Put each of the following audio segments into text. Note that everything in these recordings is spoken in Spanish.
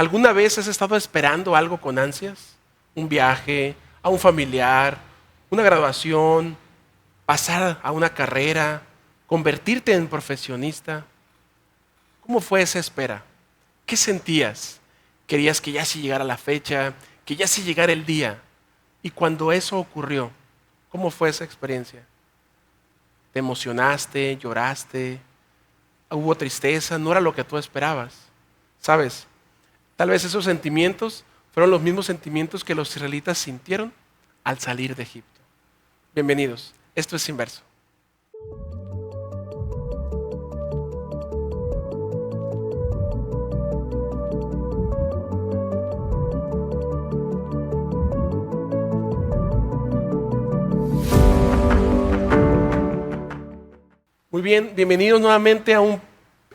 ¿Alguna vez has estado esperando algo con ansias? Un viaje, a un familiar, una graduación, pasar a una carrera, convertirte en profesionista. ¿Cómo fue esa espera? ¿Qué sentías? ¿Querías que ya sí llegara la fecha, que ya sí llegara el día? Y cuando eso ocurrió, ¿cómo fue esa experiencia? ¿Te emocionaste, lloraste? ¿Hubo tristeza? ¿No era lo que tú esperabas? ¿Sabes? Tal vez esos sentimientos fueron los mismos sentimientos que los israelitas sintieron al salir de Egipto. Bienvenidos, esto es Inverso. Muy bien, bienvenidos nuevamente a un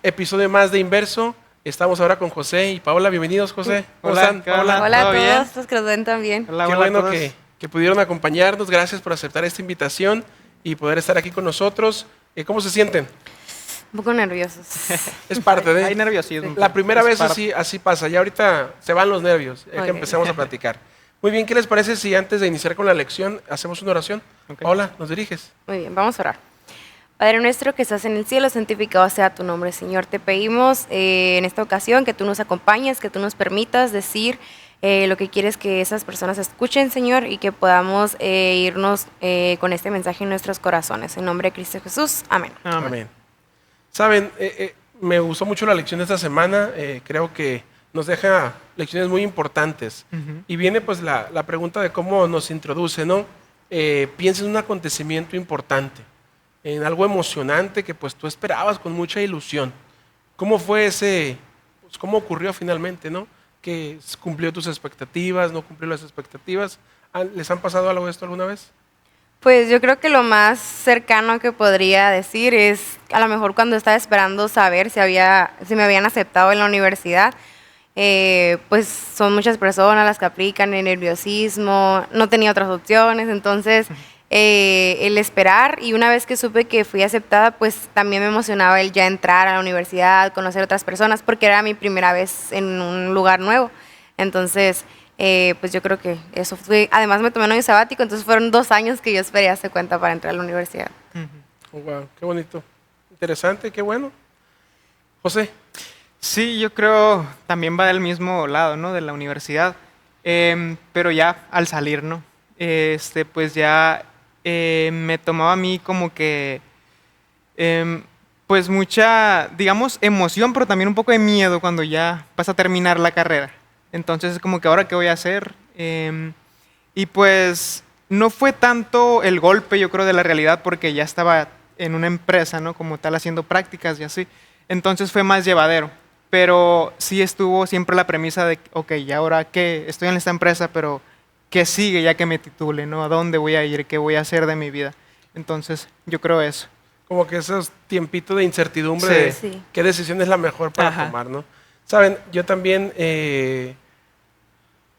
episodio más de Inverso. Estamos ahora con José y Paola. Bienvenidos, José. ¿Cómo están, Paola? Hola a ¿Todo bien? todos, los que nos ven también. Hola, Qué hola bueno a todos. que pudieron acompañarnos. Gracias por aceptar esta invitación y poder estar aquí con nosotros. ¿Cómo se sienten? Un poco nerviosos. Es parte de... Hay nerviosismo. La primera Es vez parte. así pasa. Ya ahorita se van los nervios. Ok. Que empecemos a platicar. Muy bien, ¿qué les parece si antes de iniciar con la lección hacemos una oración? Ok. Paola, ¿nos diriges? Muy bien, vamos a orar. Padre nuestro que estás en el cielo, santificado sea tu nombre, Señor. Te pedimos en esta ocasión que tú nos acompañes, que tú nos permitas decir lo que quieres que esas personas escuchen, Señor, y que podamos irnos con este mensaje en nuestros corazones. En nombre de Cristo Jesús. Amén. Amén. Saben, me gustó mucho la lección de esta semana. Creo que nos deja lecciones muy importantes. Ujú. Y viene pues la pregunta de cómo nos introduce, ¿no? Piensa en un acontecimiento importante, en algo emocionante que pues tú esperabas con mucha ilusión. ¿Cómo fue pues cómo ocurrió finalmente, ¿no? Que cumplió tus expectativas, no cumplió las expectativas. ¿Les han pasado algo de esto alguna vez? Pues yo creo que lo más cercano que podría decir es a lo mejor cuando estaba esperando saber si me habían aceptado en la universidad. Pues son muchas personas las que aplican, el nerviosismo, no tenía otras opciones, entonces el esperar, y una vez que supe que fui aceptada, pues también me emocionaba el ya entrar a la universidad, conocer otras personas, porque era mi primera vez en un lugar nuevo. Entonces, pues yo creo que eso fue, además me tomé un año sabático, entonces fueron 2 años que yo esperé hace cuenta para entrar a la universidad. Ujú. Oh, wow, qué bonito. Interesante, qué bueno. José. Sí, yo creo también va del mismo lado, ¿no? De la universidad. Pero ya al salir, ¿no? Pues ya me tomaba a mí como que, pues mucha, digamos, emoción, pero también un poco de miedo cuando ya vas a terminar la carrera. Entonces es como que ahora qué voy a hacer. Y pues no fue tanto el golpe, yo creo, de la realidad, porque ya estaba en una empresa, ¿no? Como tal, haciendo prácticas y así. Entonces fue más llevadero. Pero sí estuvo siempre la premisa de, ok, ¿y ahora qué? Estoy en esta empresa, pero ¿qué sigue ya que me titule, ¿no? ¿A dónde voy a ir? ¿Qué voy a hacer de mi vida? Entonces, yo creo eso. Como que esos tiempitos de incertidumbre Sí. de Sí. qué decisión es la mejor para Ajá. tomar, ¿no? Saben, yo también,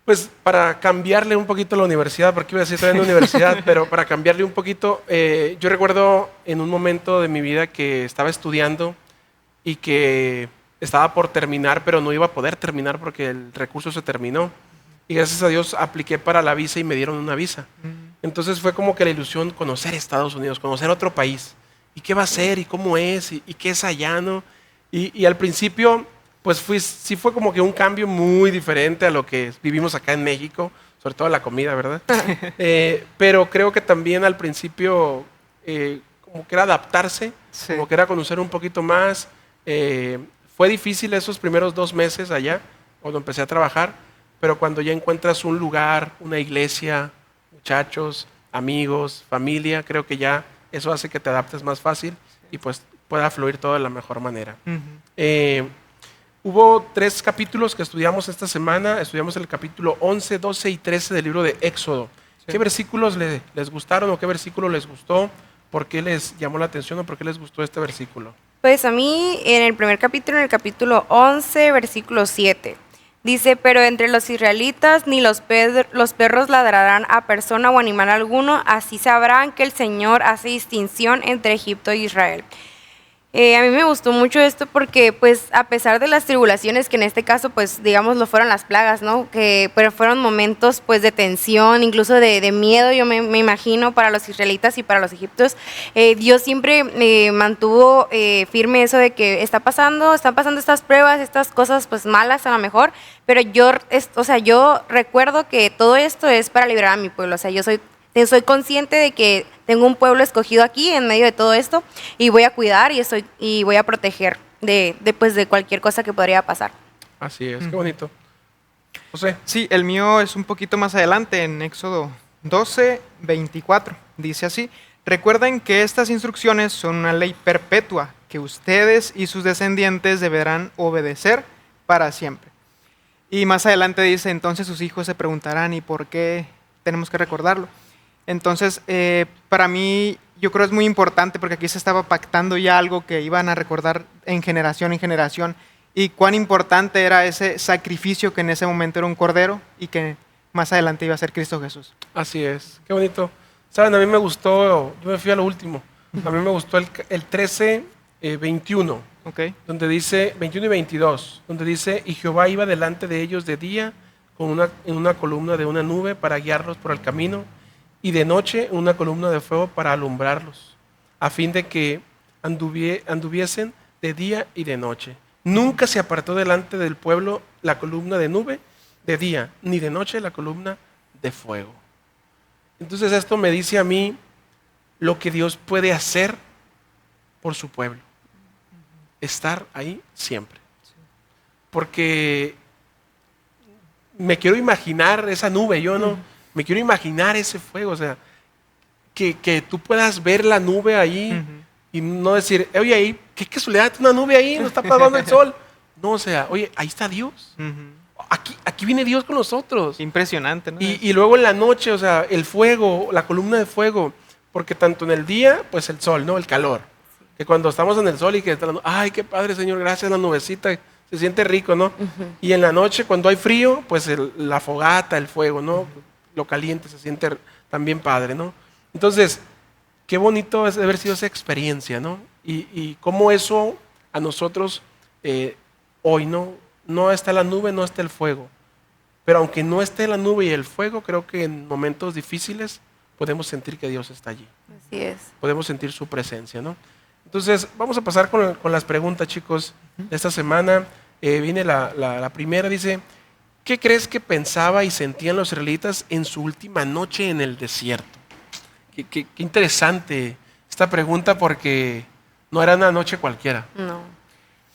pues para cambiarle un poquito la universidad, porque iba a decir todavía en la universidad, pero para cambiarle un poquito, yo recuerdo en un momento de mi vida que estaba estudiando y que estaba por terminar, pero no iba a poder terminar porque el recurso se terminó. Y gracias a Dios apliqué para la visa y me dieron una visa. Entonces fue como que la ilusión conocer Estados Unidos, conocer otro país. ¿Y qué va a ser? ¿Y cómo es? ¿Y qué es allá? ¿No? Y al principio, pues sí fue como que un cambio muy diferente a lo que vivimos acá en México, sobre todo la comida, ¿verdad? Pero creo que también al principio como que era adaptarse, Sí. como que era conocer un poquito más. Fue difícil esos primeros 2 meses allá, cuando empecé a trabajar, pero cuando ya encuentras un lugar, una iglesia, muchachos, amigos, familia, creo que ya eso hace que te adaptes más fácil y pues pueda fluir todo de la mejor manera. Ujú. Hubo 3 capítulos que estudiamos esta semana. Estudiamos el capítulo 11, 12 y 13 del libro de Éxodo. Sí. ¿Qué versículos les gustaron o qué versículo les gustó? ¿Por qué les llamó la atención o por qué les gustó este versículo? Pues a mí en el primer capítulo, en el capítulo 11, versículo 7, dice, pero entre los israelitas ni los perros ladrarán a persona o animal alguno, así sabrán que el Señor hace distinción entre Egipto e Israel. A mí me gustó mucho esto porque, pues, a pesar de las tribulaciones, que en este caso, pues, digamos, lo fueron las plagas, ¿no? Pero fueron momentos, pues, de tensión, incluso de miedo, yo me imagino, para los israelitas y para los egipcios. Dios siempre mantuvo firme eso de que están pasando estas pruebas, estas cosas, pues, malas a lo mejor, pero yo recuerdo que todo esto es para liberar a mi pueblo. O sea, yo soy consciente de que tengo un pueblo escogido aquí en medio de todo esto y voy a cuidar y voy a proteger pues, de cualquier cosa que podría pasar. Así es, qué bonito. José. Sí, el mío es un poquito más adelante, en Éxodo 12:24. Dice así: recuerden que estas instrucciones son una ley perpetua que ustedes y sus descendientes deberán obedecer para siempre. Y más adelante dice: entonces sus hijos se preguntarán, ¿y por qué tenemos que recordarlo? Entonces, para mí, yo creo es muy importante porque aquí se estaba pactando ya algo que iban a recordar en generación, y cuán importante era ese sacrificio que en ese momento era un cordero y que más adelante iba a ser Cristo Jesús. Así es, qué bonito. Saben, a mí me gustó, yo me fui a lo último, a mí me gustó el 13:21, Okay. donde dice, 21 y 22, donde dice, y Jehová iba delante de ellos de día en una columna de una nube para guiarlos por el camino, y de noche una columna de fuego para alumbrarlos, a fin de que anduviesen de día y de noche. Nunca se apartó delante del pueblo la columna de nube de día, ni de noche la columna de fuego. Entonces esto me dice a mí lo que Dios puede hacer por su pueblo. Estar ahí siempre. Porque me quiero imaginar esa nube, yo no, me quiero imaginar ese fuego, o sea, que tú puedas ver la nube ahí y no decir, oye, ahí, qué casualidad, una nube ahí, no está apagando el sol. No, o sea, oye, ahí está Dios. Aquí viene Dios con nosotros. Impresionante, ¿no? Y luego en la noche, o sea, el fuego, la columna de fuego, porque tanto en el día, pues el sol, ¿no? El calor. Que cuando estamos en el sol y que está, ay, qué padre, Señor, gracias, la nubecita, se siente rico, ¿no? Y en la noche, cuando hay frío, pues la fogata, el fuego, ¿no? Lo caliente, se siente también padre, ¿no? Entonces, qué bonito es haber sido esa experiencia, ¿no? Y cómo eso a nosotros hoy, ¿no? No está la nube, no está el fuego. Pero aunque no esté la nube y el fuego, creo que en momentos difíciles podemos sentir que Dios está allí. Así es. Podemos sentir su presencia, ¿no? Entonces, vamos a pasar con las preguntas, chicos, de esta semana. Viene la primera, dice, ¿qué crees que pensaba y sentían los israelitas en su última noche en el desierto? Qué interesante esta pregunta, porque no era una noche cualquiera. No.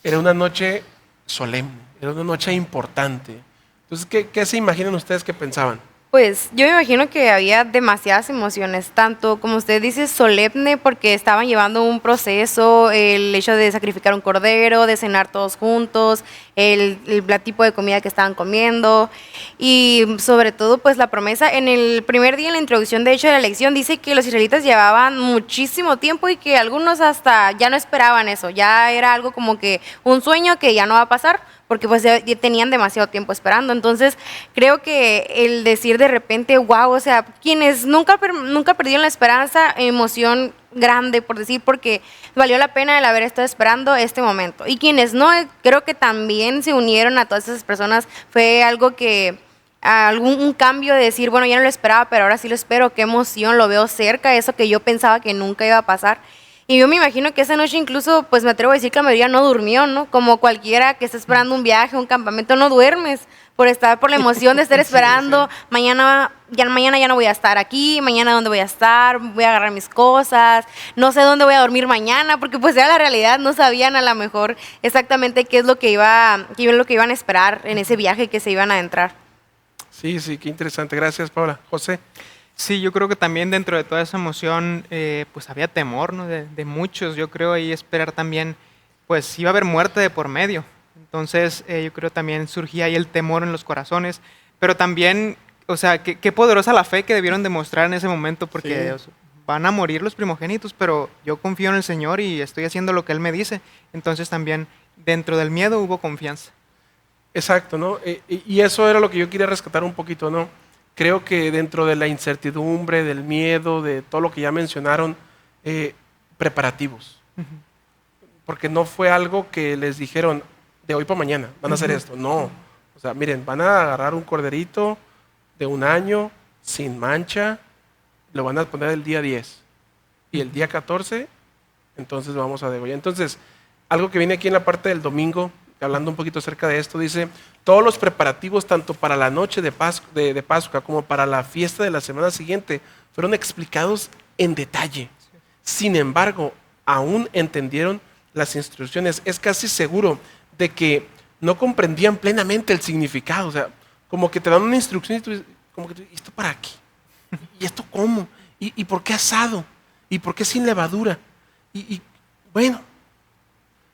Era una noche solemne, era una noche importante. Entonces, ¿qué se imaginan ustedes que pensaban? Pues yo me imagino que había demasiadas emociones, tanto como usted dice, solemne, porque estaban llevando un proceso, el hecho de sacrificar un cordero, de cenar todos juntos, el tipo de comida que estaban comiendo, y sobre todo pues la promesa. En el primer día, en la introducción de hecho de la lección, dice que los israelitas llevaban muchísimo tiempo y que algunos hasta ya no esperaban eso, ya era algo como que un sueño que ya no va a pasar, porque pues ya tenían demasiado tiempo esperando. Entonces creo que el decir de repente, wow, o sea, quienes nunca perdieron la esperanza, emoción grande por decir, porque valió la pena el haber estado esperando este momento. Y quienes no, creo que también se unieron a todas esas personas. Fue algo que, un cambio de decir, bueno, ya no lo esperaba, pero ahora sí lo espero, qué emoción, lo veo cerca, eso que yo pensaba que nunca iba a pasar. Y yo me imagino que esa noche incluso, pues me atrevo a decir que la mayoría no durmió, ¿no? Como cualquiera que está esperando un viaje, un campamento, no duermes por la emoción de estar esperando. Sí. Mañana ya no voy a estar aquí, mañana dónde voy a estar, voy a agarrar mis cosas, no sé dónde voy a dormir mañana, porque pues era la realidad, no sabían a lo mejor exactamente qué es lo que iban a esperar en ese viaje que se iban a adentrar. Sí, qué interesante. Gracias, Paula. José. Sí, yo creo que también dentro de toda esa emoción, pues había temor, ¿no? De muchos, yo creo, y esperar también, pues iba a haber muerte de por medio. Entonces, yo creo también surgía ahí el temor en los corazones, pero también, o sea, qué poderosa la fe que debieron demostrar en ese momento, porque o sea, van a morir los primogénitos, pero yo confío en el Señor y estoy haciendo lo que Él me dice. Entonces también dentro del miedo hubo confianza. Exacto, ¿no? Y eso era lo que yo quería rescatar un poquito, ¿no? Creo que dentro de la incertidumbre, del miedo, de todo lo que ya mencionaron, preparativos. porque no fue algo que les dijeron de hoy para mañana, van a hacer esto. No. O sea, miren, van a agarrar un corderito de 1 año, sin mancha, lo van a poner el día 10. Y el día 14, entonces lo vamos a degollar. Entonces, algo que viene aquí en la parte del domingo, hablando un poquito acerca de esto, dice, todos los preparativos, tanto para la noche de Pascua como para la fiesta de la semana siguiente, fueron explicados en detalle. Sin embargo, aún entendieron las instrucciones. Es casi seguro de que no comprendían plenamente el significado. O sea, como que te dan una instrucción y tú dices, como que, ¿y esto para qué? ¿Y esto cómo? ¿Y por qué asado? ¿Y por qué sin levadura? Bueno,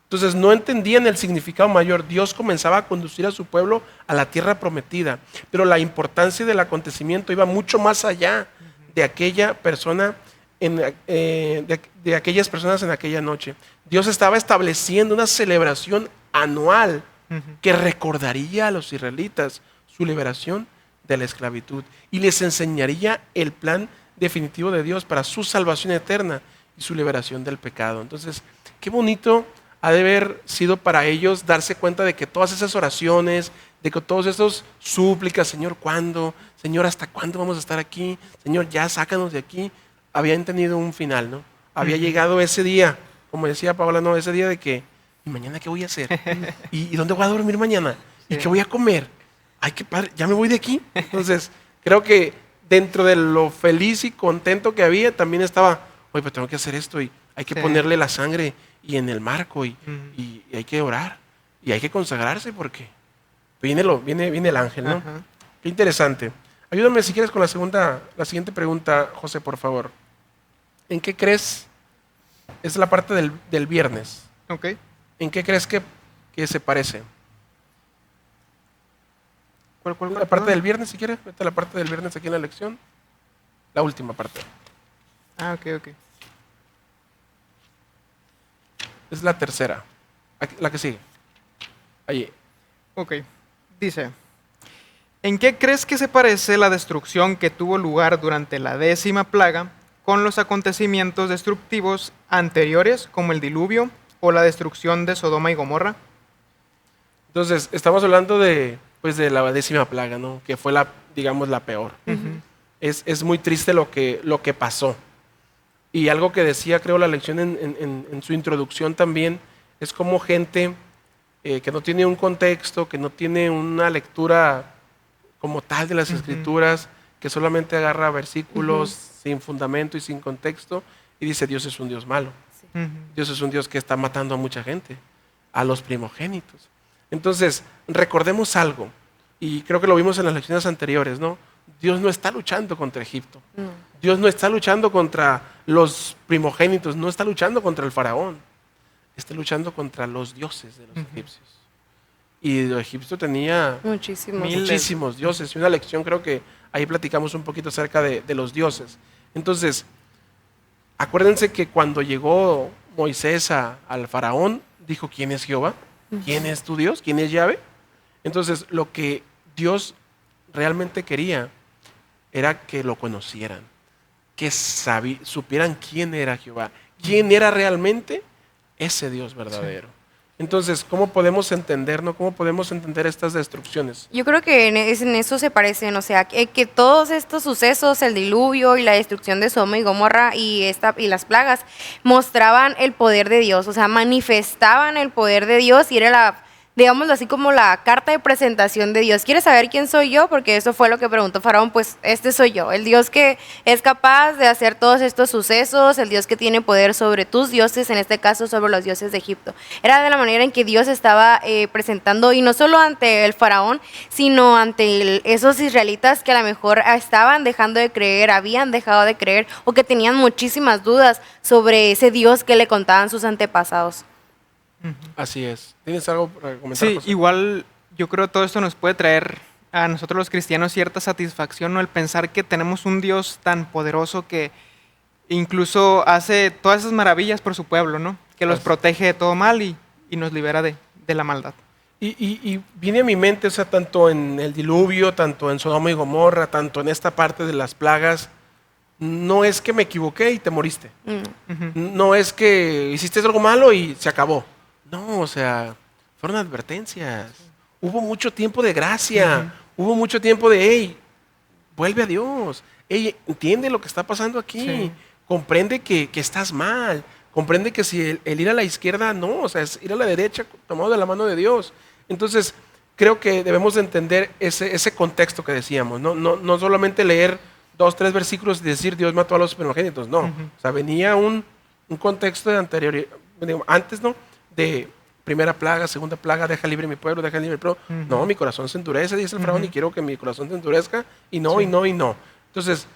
entonces no entendían el significado mayor. Dios comenzaba a conducir a su pueblo a la tierra prometida, pero la importancia del acontecimiento iba mucho más allá de aquella persona, de aquellas personas en aquella noche. Dios estaba estableciendo una celebración anual que recordaría a los israelitas su liberación de la esclavitud y les enseñaría el plan definitivo de Dios para su salvación eterna y su liberación del pecado. Entonces, qué bonito ha de haber sido para ellos darse cuenta de que todas esas oraciones, de que todos esos súplicas, Señor, ¿cuándo? Señor, ¿hasta cuándo vamos a estar aquí? Señor, ya sácanos de aquí. Habían tenido un final, ¿no? Había llegado ese día, como decía Paola, no, ese día de que, ¿y mañana qué voy a hacer? ¿Y dónde voy a dormir mañana? ¿Y qué voy a comer? Ay, qué padre, ya me voy de aquí. Entonces, creo que dentro de lo feliz y contento que había, también estaba, oye, pues tengo que hacer esto y hay que ponerle la sangre y en el marco y hay que orar y hay que consagrarse porque viene el ángel, ¿no? Qué interesante. Ayúdame si quieres con la siguiente pregunta, José, por favor. ¿En qué crees? Es la parte del viernes. Ok. ¿En qué crees que se parece? ¿Cuál, la parte del viernes, si quieres. Vete a la parte del viernes aquí en la lección. La última parte. Ah, ok. Es la tercera. Aquí, la que sigue. Allí. Ok. Dice, ¿en qué crees que se parece la destrucción que tuvo lugar durante la 10ª plaga con los acontecimientos destructivos anteriores, como el diluvio o la destrucción de Sodoma y Gomorra? Entonces, estamos hablando de la 10ª plaga, ¿no? Que fue digamos, la peor. Es muy triste lo que pasó. Y algo que decía, creo, la lección en su introducción también, es como gente que no tiene un contexto, que no tiene una lectura como tal de las escrituras, que solamente agarra versículos sin fundamento y sin contexto y dice, Dios es un Dios malo. Sí. Dios es un Dios que está matando a mucha gente, a los primogénitos. Entonces, recordemos algo, y creo que lo vimos en las lecciones anteriores, ¿no? Dios no está luchando contra Egipto. No. Dios no está luchando contra los primogénitos, no está luchando contra el faraón. Está luchando contra los dioses de los egipcios. Y Egipto tenía muchísimos dioses. Y una lección, creo que ahí platicamos un poquito acerca de los dioses. Entonces, acuérdense que cuando llegó Moisés al faraón, dijo, ¿quién es Jehová? ¿Quién es tu Dios? ¿Quién es Yahvé? Entonces, lo que Dios realmente quería era que lo conocieran, que supieran quién era Jehová, quién era realmente ese Dios verdadero. Sí. Entonces, ¿cómo podemos entendernos? ¿Cómo podemos entender estas destrucciones? Yo creo que en eso se parecen, o sea, que todos estos sucesos, el diluvio y la destrucción de Sodoma y Gomorra y las plagas, mostraban el poder de Dios, o sea, manifestaban el poder de Dios y era digámoslo así, como la carta de presentación de Dios. ¿Quieres saber quién soy yo? Porque eso fue lo que preguntó Faraón, pues este soy yo, el Dios que es capaz de hacer todos estos sucesos, el Dios que tiene poder sobre tus dioses, en este caso sobre los dioses de Egipto. Era de la manera en que Dios estaba presentando, y no solo ante el Faraón, sino ante esos israelitas que a lo mejor estaban dejando de creer, habían dejado de creer, o que tenían muchísimas dudas sobre ese Dios que le contaban sus antepasados. Así es. ¿Tienes algo para comentar? Sí, José? igual yo creo que todo esto nos puede traer a nosotros los cristianos cierta satisfacción, ¿no? El pensar que tenemos un Dios tan poderoso que incluso hace todas esas maravillas por su pueblo, ¿no? Que los protege de todo mal y nos libera de la maldad. Y viene a mi mente, o sea, tanto en el diluvio, tanto en Sodoma y Gomorra, tanto en esta parte de las plagas, no es que me equivoqué y te moriste. Ujú. No es que hiciste algo malo y se acabó. No, o sea, fueron advertencias. Hubo mucho tiempo de gracia. Hubo mucho tiempo de, hey, vuelve a Dios. Hey, entiende lo que está pasando aquí. Sí. Comprende que estás mal. Comprende que si el ir a la izquierda, no, o sea, es ir a la derecha tomado de la mano de Dios. Entonces, creo que debemos de entender ese contexto que decíamos. No solamente leer 2, 3 versículos y decir Dios mató a los primogénitos. No, o sea, venía un contexto de anterior, antes, ¿no? De primera plaga, segunda plaga, deja libre mi pueblo, deja libre mi pueblo. No, mi corazón se endurece, dice el faraón, y quiero que mi corazón se endurezca, y no, Sí. y no, y no. Entonces,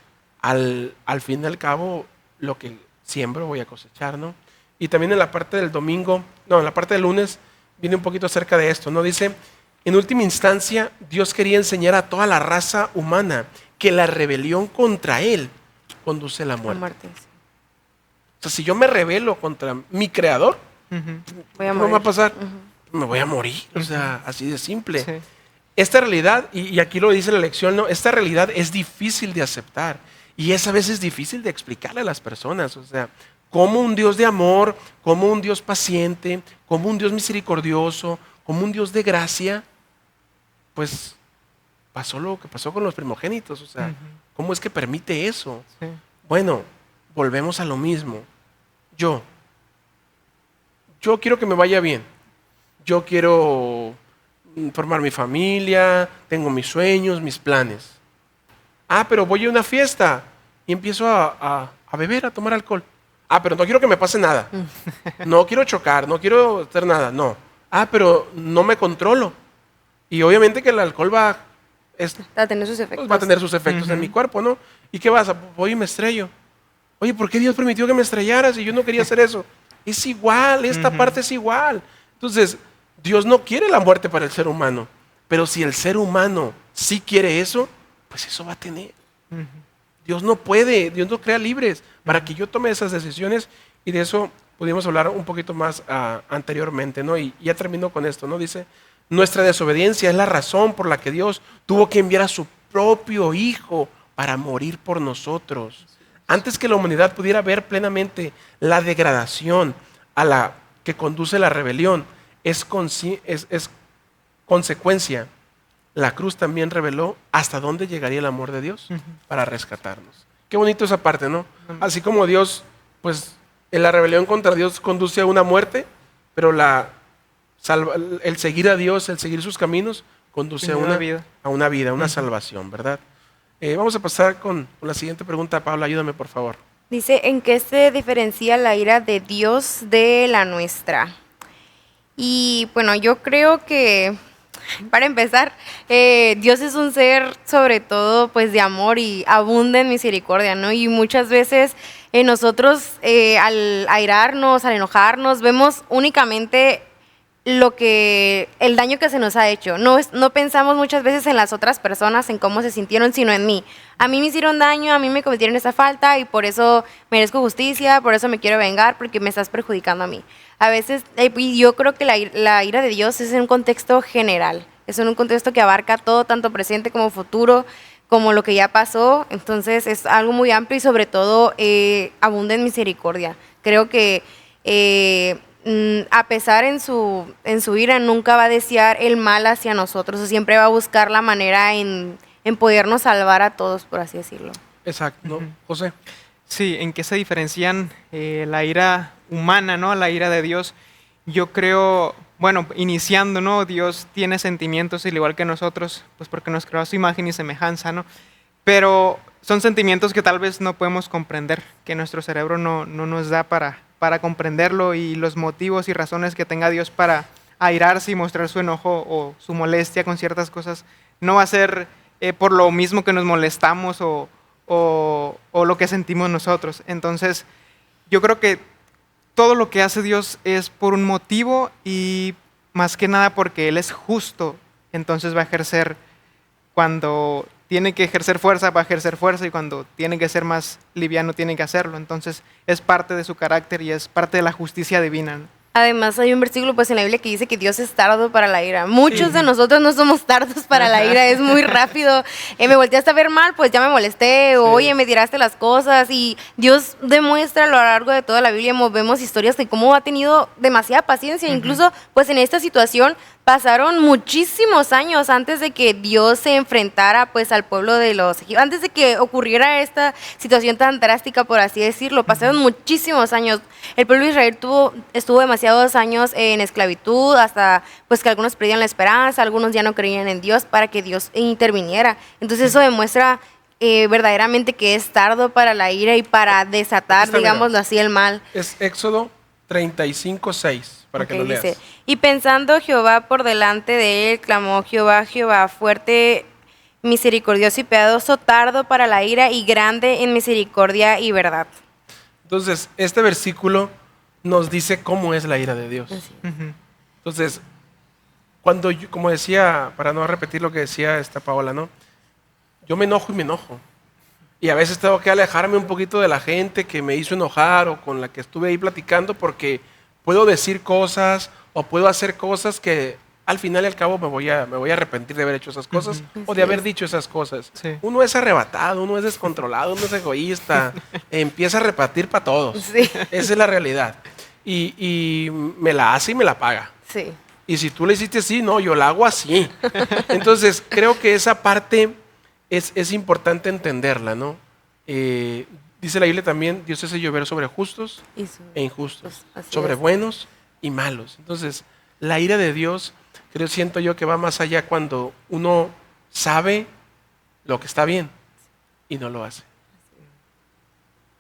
al fin y al cabo, lo que siembro voy a cosechar, ¿no? Y también en la parte del domingo, no, en la parte del lunes, viene un poquito acerca de esto, ¿no? Dice, en última instancia, Dios quería enseñar a toda la raza humana que la rebelión contra Él conduce a la La muerte. muerte, sí. O sea, si yo me rebelo contra mi creador, Ujú. Voy a ¿qué me va a morir. pasar? Me voy a morir. O sea, así de simple. Sí. Esta realidad, y aquí lo dice la lección, ¿no? Esta realidad es difícil de aceptar y es a veces difícil de explicarle a las personas. O sea, como un Dios de amor, como un Dios paciente, como un Dios misericordioso, como un Dios de gracia, pues pasó lo que pasó con los primogénitos. O sea, Ujú. ¿cómo es que permite eso? Sí. Bueno, volvemos a lo mismo. Yo quiero que me vaya bien. Yo quiero formar mi familia, tengo mis sueños, mis planes. Ah, pero voy a una fiesta y empiezo a beber, a tomar alcohol. Ah, pero no quiero que me pase nada. No quiero chocar, no quiero hacer nada, no. Ah, pero no me controlo. Y obviamente que el alcohol Va a tener sus efectos. pues, va a tener sus efectos en mi cuerpo, ¿no? ¿Y qué vas? Voy y me estrello. Oye, ¿por qué Dios permitió que me estrellara si yo no quería hacer eso? Es igual, esta parte es igual. Entonces, Dios no quiere la muerte para el ser humano, pero si el ser humano sí quiere eso, pues eso va a tener. Ujú. Dios no puede, Dios nos crea libres para que yo tome esas decisiones y de eso pudimos hablar un poquito más anteriormente, ¿no? Y ya termino con esto, ¿no? Dice, nuestra desobediencia es la razón por la que Dios tuvo que enviar a su propio Hijo para morir por nosotros. Antes que la humanidad pudiera ver plenamente la degradación a la que conduce la rebelión, es consecuencia. La cruz también reveló hasta dónde llegaría el amor de Dios para rescatarnos. Qué bonito esa parte, ¿no? Así como Dios, pues en la rebelión contra Dios conduce a una muerte, pero el seguir a Dios, el seguir sus caminos, conduce a una vida, a una salvación, ¿verdad? Vamos a pasar con la siguiente pregunta. Pablo, ayúdame, por favor. Dice, ¿en qué se diferencia la ira de Dios de la nuestra? Y bueno, yo creo que, para empezar, Dios es un ser sobre todo pues de amor y abunda en misericordia, ¿no? Y muchas veces nosotros al airarnos, al enojarnos, vemos únicamente el daño que se nos ha hecho. No pensamos muchas veces en las otras personas, en cómo se sintieron, sino en mí. A mí me hicieron daño, a mí me cometieron esa falta y por eso merezco justicia, por eso me quiero vengar, porque me estás perjudicando a mí. A veces, y yo creo que la ira de Dios es en un contexto general, es en un contexto que abarca todo, tanto presente como futuro, como lo que ya pasó. Entonces es algo muy amplio y sobre todo abunda en misericordia. Creo que a pesar en su ira, nunca va a desear el mal hacia nosotros, o siempre va a buscar la manera en podernos salvar a todos, por así decirlo. Exacto, ¿no? José. Sí, ¿en qué se diferencian la ira humana, ¿no? La ira de Dios. Yo creo, bueno, iniciando, ¿no? Dios tiene sentimientos al igual que nosotros, pues porque nos creó a su imagen y semejanza, ¿no? Pero son sentimientos que tal vez no podemos comprender, que nuestro cerebro no nos da para comprenderlo, y los motivos y razones que tenga Dios para airarse y mostrar su enojo o su molestia con ciertas cosas no va a ser por lo mismo que nos molestamos o lo que sentimos nosotros. Entonces, yo creo que todo lo que hace Dios es por un motivo y más que nada porque Él es justo. Entonces va a ejercer, cuando tiene que ejercer fuerza, va a ejercer fuerza, y cuando tiene que ser más liviano, tiene que hacerlo. Entonces es parte de su carácter y es parte de la justicia divina, ¿no? Además, hay un versículo pues en la Biblia que dice que Dios es tardo para la ira. Muchos Sí. de nosotros no somos tardos para la ira, es muy rápido. Me volteaste a ver mal, pues ya me molesté. O, oye, me tiraste las cosas. Y Dios demuestra a lo largo de toda la Biblia, vemos historias de cómo ha tenido demasiada paciencia. Incluso, pues en esta situación pasaron muchísimos años antes de que Dios se enfrentara pues al pueblo de los egipcios, antes de que ocurriera esta situación tan drástica, por así decirlo. Pasaron muchísimos años. El pueblo de Israel estuvo demasiados años en esclavitud, hasta pues que algunos perdían la esperanza, algunos ya no creían en Dios para que Dios interviniera. Entonces eso demuestra verdaderamente que es tardo para la ira y para desatar, Está, digámoslo mira. así, el mal. Es Éxodo 35:6, para que Ok, lo leas. dice, y pensando Jehová por delante de él, clamó Jehová, Jehová, fuerte, misericordioso y piadoso, tardo para la ira y grande en misericordia y verdad. Entonces, este versículo nos dice cómo es la ira de Dios. Así. Ujú. Entonces, cuando yo, como decía, para no repetir lo que decía esta Paola, ¿no? Yo me enojo y me enojo. Y a veces tengo que alejarme un poquito de la gente que me hizo enojar o con la que estuve ahí platicando, porque puedo decir cosas o puedo hacer cosas que al final y al cabo me voy a arrepentir de haber hecho esas cosas o de haber dicho esas cosas. Sí. Uno es arrebatado, uno es descontrolado, uno es egoísta, empieza a repartir para todos. Sí. Esa es la realidad. Y me la hace y me la paga. Sí. Y si tú le hiciste así, no, yo la hago así. Entonces, creo que esa parte es importante entenderla, ¿no? Dice la Biblia también, Dios hace llover sobre justos Y e injustos, Así sobre es. buenos y malos. Entonces, la ira de Dios, siento yo que va más allá cuando uno sabe lo que está bien y no lo hace.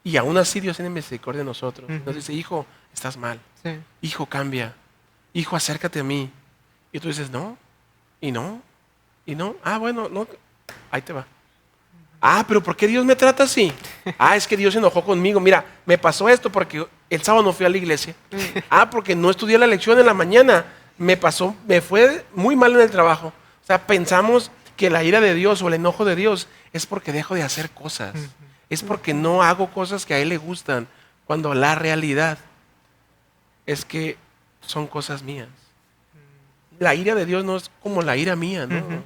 Y aún así Dios tiene misericordia de nosotros. Nos dice, hijo, estás mal. Sí. Hijo, cambia. Hijo, acércate a mí. Y tú dices, no, y no, y no. Ah, bueno, no, ahí te va. Ah, pero ¿por qué Dios me trata así? Ah, es que Dios se enojó conmigo. Mira, me pasó esto porque el sábado no fui a la iglesia. Ah, porque no estudié la lección en la mañana. Me fue muy mal en el trabajo. O sea, pensamos que la ira de Dios o el enojo de Dios es porque dejo de hacer cosas. Es porque no hago cosas que a Él le gustan. Cuando la realidad es que son cosas mías. La ira de Dios no es como la ira mía, ¿no? Ujú.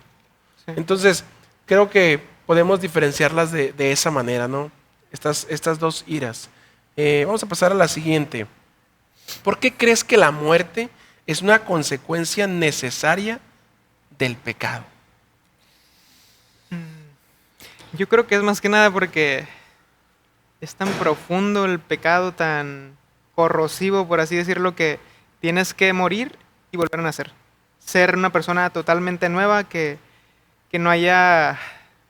Sí. Entonces, creo que podemos diferenciarlas de esa manera, ¿no? Estas dos iras. Vamos a pasar a la siguiente. ¿Por qué crees que la muerte es una consecuencia necesaria del pecado? Yo creo que es más que nada porque es tan profundo el pecado, tan corrosivo, por así decirlo, que tienes que morir y volver a nacer. Ser una persona totalmente nueva que no haya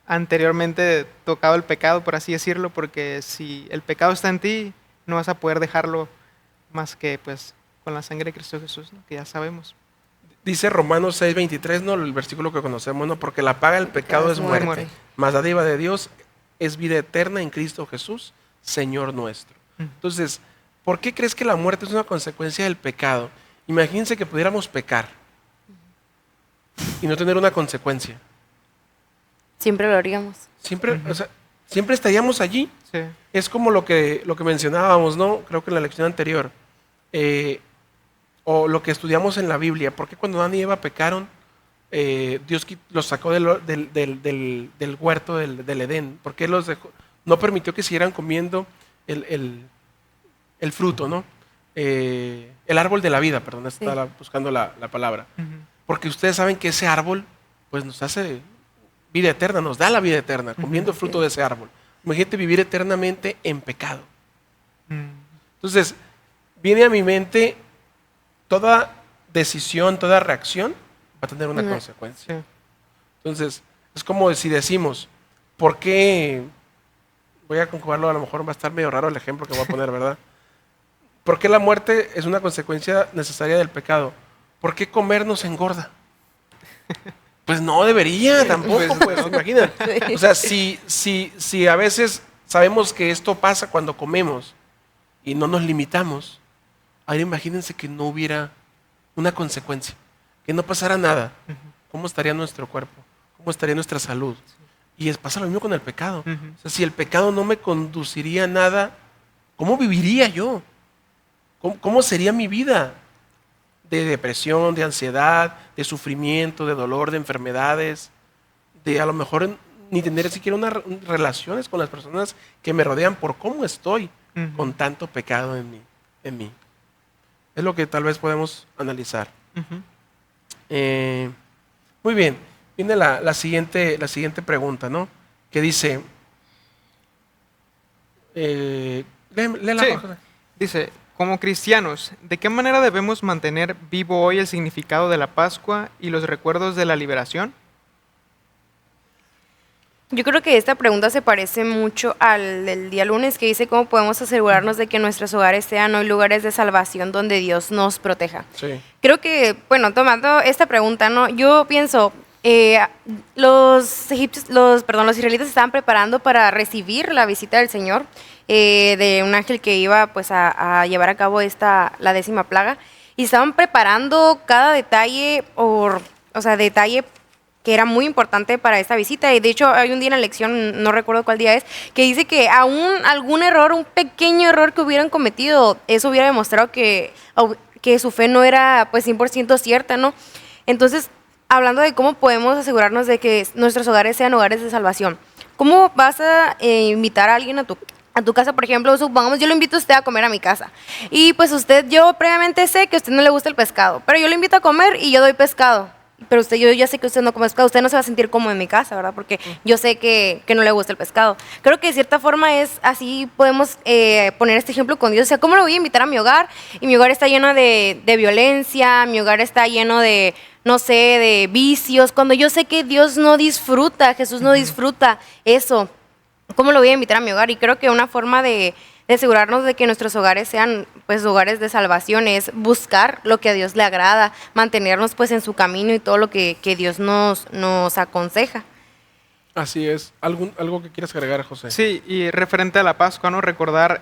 anteriormente tocado el pecado, por así decirlo, porque si el pecado está en ti, no vas a poder dejarlo más que pues con la sangre de Cristo Jesús, ¿no? Que ya sabemos. Dice Romanos 6:23, ¿no? El versículo que conocemos, ¿no? Porque la paga del pecado es muerte, muerte. mas la dádiva de Dios es vida eterna en Cristo Jesús, Señor nuestro. Entonces, ¿por qué crees que la muerte es una consecuencia del pecado? Imagínense que pudiéramos pecar y no tener una consecuencia. Siempre lo haríamos. Siempre, o sea, siempre estaríamos allí. Sí. Es como lo que mencionábamos, ¿no? Creo que en la lección anterior. O lo que estudiamos en la Biblia. ¿Por qué cuando Adán y Eva pecaron, Dios los sacó del huerto del Edén? ¿Por qué los dejó? No permitió que siguieran comiendo el fruto, ¿no? El árbol de la vida, perdón, estaba buscando la palabra. Ujú. Porque ustedes saben que ese árbol, pues nos hace vida eterna, nos da la vida eterna, comiendo el fruto de ese árbol. Imagínate vivir eternamente en pecado. Entonces, viene a mi mente, toda decisión, toda reacción va a tener una consecuencia. Sí. Entonces, es como si decimos, ¿por qué? Voy a conjugarlo, a lo mejor va a estar medio raro el ejemplo que voy a poner, ¿verdad? ¿Por qué la muerte es una consecuencia necesaria del pecado? ¿Por qué comer nos engorda? Pues no debería tampoco, pues, imagina. O sea, si a veces sabemos que esto pasa cuando comemos y no nos limitamos, ahora imagínense que no hubiera una consecuencia, que no pasara nada. ¿Cómo estaría nuestro cuerpo? ¿Cómo estaría nuestra salud? Y pasa lo mismo con el pecado. O sea, si el pecado no me conduciría a nada, ¿cómo viviría yo? ¿Cómo sería mi vida? de depresión, de ansiedad, de sufrimiento, de dolor, de enfermedades, de a lo mejor ni tener siquiera unas relaciones con las personas que me rodean por cómo estoy con tanto pecado en mí. Es lo que tal vez podemos analizar. Muy bien, viene la siguiente pregunta, ¿no? Que dice, léela, Sí. Jorge. Dice, como cristianos, ¿de qué manera debemos mantener vivo hoy el significado de la Pascua y los recuerdos de la liberación? Yo creo que esta pregunta se parece mucho al del día lunes, que dice cómo podemos asegurarnos de que nuestros hogares sean hoy lugares de salvación donde Dios nos proteja. Sí. Creo que, bueno, tomando esta pregunta, ¿no? Yo pienso, los israelitas se estaban preparando para recibir la visita del Señor, de un ángel que iba pues a llevar a cabo la 10ª plaga, y estaban preparando cada detalle, detalle que era muy importante para esta visita. Y de hecho hay un día en la lección, no recuerdo cuál día es, que dice que aún algún error, un pequeño error que hubieran cometido, eso hubiera demostrado que su fe no era pues 100% cierta, ¿no? Entonces, hablando de cómo podemos asegurarnos de que nuestros hogares sean hogares de salvación, ¿cómo vas a invitar a alguien a tu casa? Por ejemplo, supongamos, yo lo invito a usted a comer a mi casa. Y pues yo previamente sé que a usted no le gusta el pescado, pero yo lo invito a comer y yo doy pescado. Pero yo ya sé que usted no come pescado, usted no se va a sentir cómodo en mi casa, ¿verdad? Porque yo sé que no le gusta el pescado. Creo que de cierta forma es así, podemos poner este ejemplo con Dios. O sea, ¿cómo lo voy a invitar a mi hogar? Y mi hogar está lleno de violencia, mi hogar está lleno de, no sé, de vicios. Cuando yo sé que Dios no disfruta, Jesús no disfruta eso, ¿cómo lo voy a invitar a mi hogar? Y creo que una forma de asegurarnos de que nuestros hogares sean pues hogares de salvación es buscar lo que a Dios le agrada, mantenernos pues en su camino y todo lo que Dios nos aconseja. Así es. ¿Algo que quieras agregar, José? Sí, y referente a la Pascua, ¿no? Recordar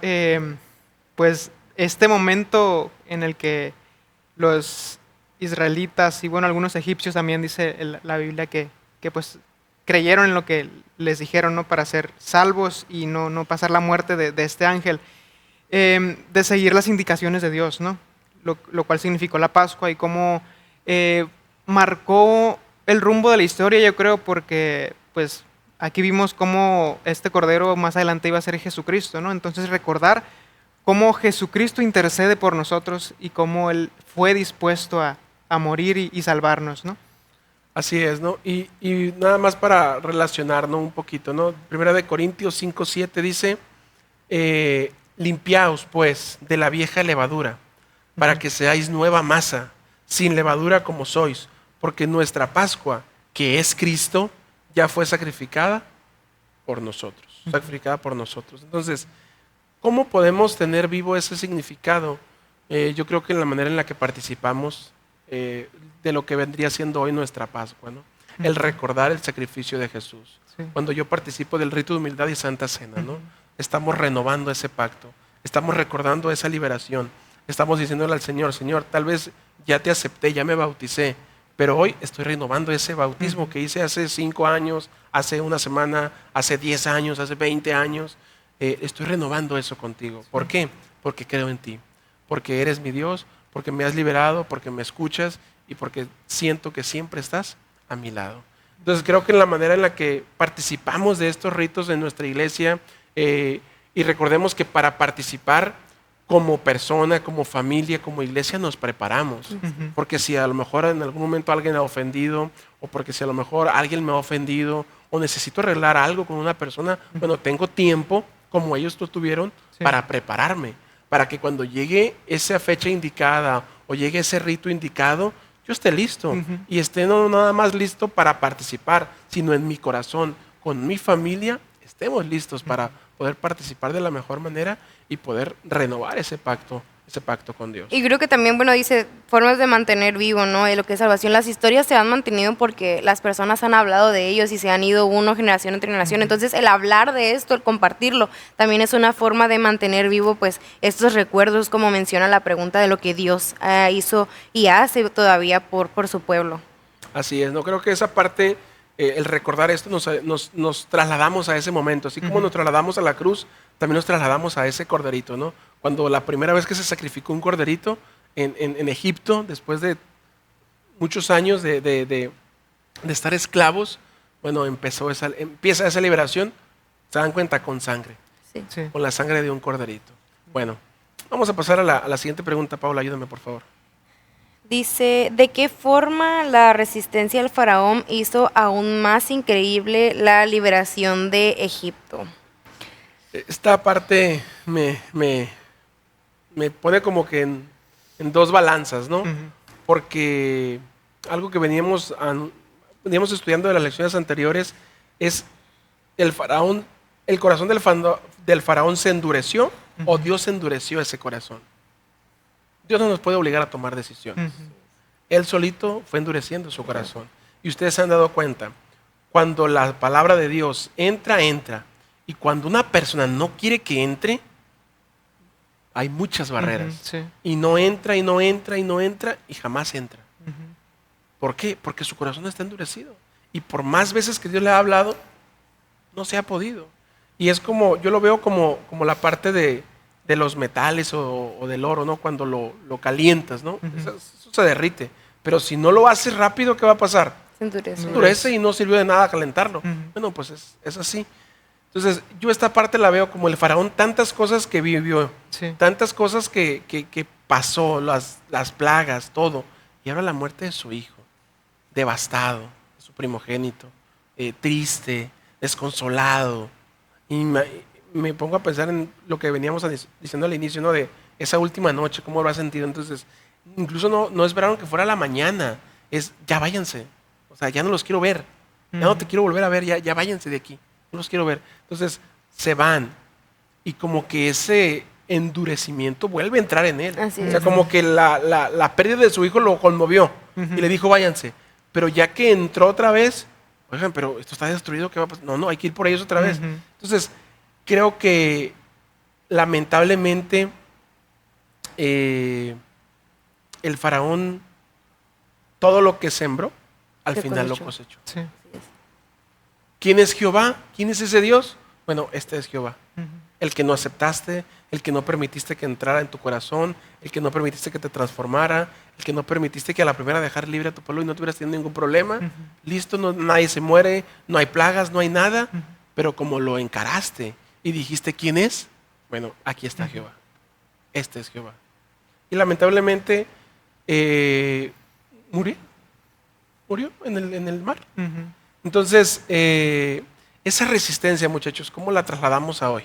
pues este momento en el que los israelitas y bueno, algunos egipcios también dice la Biblia que pues creyeron en lo que les dijeron, ¿no? Para ser salvos y no pasar la muerte de este ángel, de seguir las indicaciones de Dios, ¿no? Lo cual significó la Pascua y cómo marcó el rumbo de la historia, yo creo, porque pues aquí vimos cómo este cordero más adelante iba a ser Jesucristo, ¿no? Entonces recordar cómo Jesucristo intercede por nosotros y cómo Él fue dispuesto a morir y salvarnos, ¿no? Así es, ¿no? Y nada más para relacionarnos un poquito, ¿no? Primera de Corintios 5:7 dice, limpiaos pues de la vieja levadura, para que seáis nueva masa, sin levadura como sois, porque nuestra Pascua, que es Cristo, ya fue sacrificada por nosotros, sacrificada por nosotros. Entonces, ¿cómo podemos tener vivo ese significado? Yo creo que en la manera en la que participamos de lo que vendría siendo hoy nuestra Pascua, ¿no? El recordar el sacrificio de Jesús. Sí. Cuando yo participo del rito de humildad y santa cena, ¿no? Estamos renovando ese pacto, estamos recordando esa liberación, estamos diciéndole al Señor, Señor, tal vez ya te acepté, ya me bauticé, pero hoy estoy renovando ese bautismo que hice hace 5 años, hace una semana, hace 10 años, hace 20 años. Estoy renovando eso contigo. ¿Por qué? Porque creo en ti, porque eres mi Dios, porque me has liberado, porque me escuchas y porque siento que siempre estás a mi lado. Entonces creo que en la manera en la que participamos de estos ritos en nuestra iglesia, y recordemos que para participar como persona, como familia, como iglesia nos preparamos, porque si a lo mejor en algún momento alguien ha ofendido, o porque si a lo mejor alguien me ha ofendido, o necesito arreglar algo con una persona, bueno, tengo tiempo, como ellos lo tuvieron, para prepararme, para que cuando llegue esa fecha indicada o llegue ese rito indicado, yo esté listo y esté no nada más listo para participar, sino en mi corazón, con mi familia, estemos listos para poder participar de la mejor manera y poder renovar ese pacto con Dios. Y creo que también, bueno, dice, formas de mantener vivo, ¿no? Lo que es salvación. Las historias se han mantenido porque las personas han hablado de ellos y se han ido generación entre generación. Entonces, el hablar de esto, el compartirlo, también es una forma de mantener vivo, pues, estos recuerdos, como menciona la pregunta de lo que Dios hizo y hace todavía por su pueblo. Así es, no creo que esa parte, el recordar esto, nos trasladamos a ese momento. Así como nos trasladamos a la cruz, también nos trasladamos a ese corderito, ¿no? Cuando la primera vez que se sacrificó un corderito, en Egipto, después de muchos años de estar esclavos, bueno, empieza esa liberación, se dan cuenta con sangre, Sí. Sí. con la sangre de un corderito. Bueno, vamos a pasar a la siguiente pregunta. Paula, ayúdame por favor. Dice, ¿de qué forma la resistencia del faraón hizo aún más increíble la liberación de Egipto? Esta parte me pone como que en dos balanzas, ¿no? Ujú. Porque algo que veníamos estudiando de las lecciones anteriores es el faraón, el corazón del faraón se endureció o Dios endureció ese corazón. Dios no nos puede obligar a tomar decisiones. Ujú. Él solito fue endureciendo su corazón. Y ustedes se han dado cuenta, cuando la palabra de Dios entra. Y cuando una persona no quiere que entre, hay muchas barreras. Ujú, sí. Y no entra, y no entra, y no entra, y jamás entra. Ujú. ¿Por qué? Porque su corazón está endurecido. Y por más veces que Dios le ha hablado, no se ha podido. Y es como, yo lo veo como la parte de los metales o del oro, ¿no? Cuando lo calientas, ¿no? Ujú. Eso se derrite. Pero si no lo haces rápido, ¿qué va a pasar? Se endurece. Se endurece y no sirvió de nada calentarlo. Ujú. Bueno, pues es así. Entonces, yo esta parte la veo como el faraón, tantas cosas que vivió, Sí. tantas cosas que pasó, las plagas, todo. Y ahora la muerte de su hijo, devastado, su primogénito, triste, desconsolado. Y me pongo a pensar en lo que veníamos diciendo al inicio, ¿no? De esa última noche, cómo lo ha sentido. Entonces, incluso no esperaron que fuera la mañana. Ya váyanse. O sea, ya no los quiero ver. Ya no te quiero volver a ver, ya váyanse de aquí. No los quiero ver. Entonces, se van. Y como que ese endurecimiento vuelve a entrar en él. Así O sea, es. como que la pérdida de su hijo lo conmovió. Ujú. Y le dijo, váyanse. Pero ya que entró otra vez, oigan, pero esto está destruido, ¿qué va a pasar? No, hay que ir por ellos otra vez. Ujú. Entonces, creo que lamentablemente el faraón, todo lo que sembró, al Se final lo cosechó. cosechó. Sí. Así es. ¿Quién es Jehová? ¿Quién es ese Dios? Bueno, este es Jehová. Ujú. El que no aceptaste, el que no permitiste que entrara en tu corazón, el que no permitiste que te transformara, el que no permitiste que a la primera dejar libre a tu pueblo y no tuvieras tenido ningún problema. Ujú. Listo, nadie se muere, no hay plagas, no hay nada. Ujú. Pero como lo encaraste y dijiste, ¿quién es? Bueno, aquí está Jehová. Este es Jehová. Y lamentablemente murió en el mar. Ujú. Entonces, esa resistencia, muchachos, ¿cómo la trasladamos a hoy?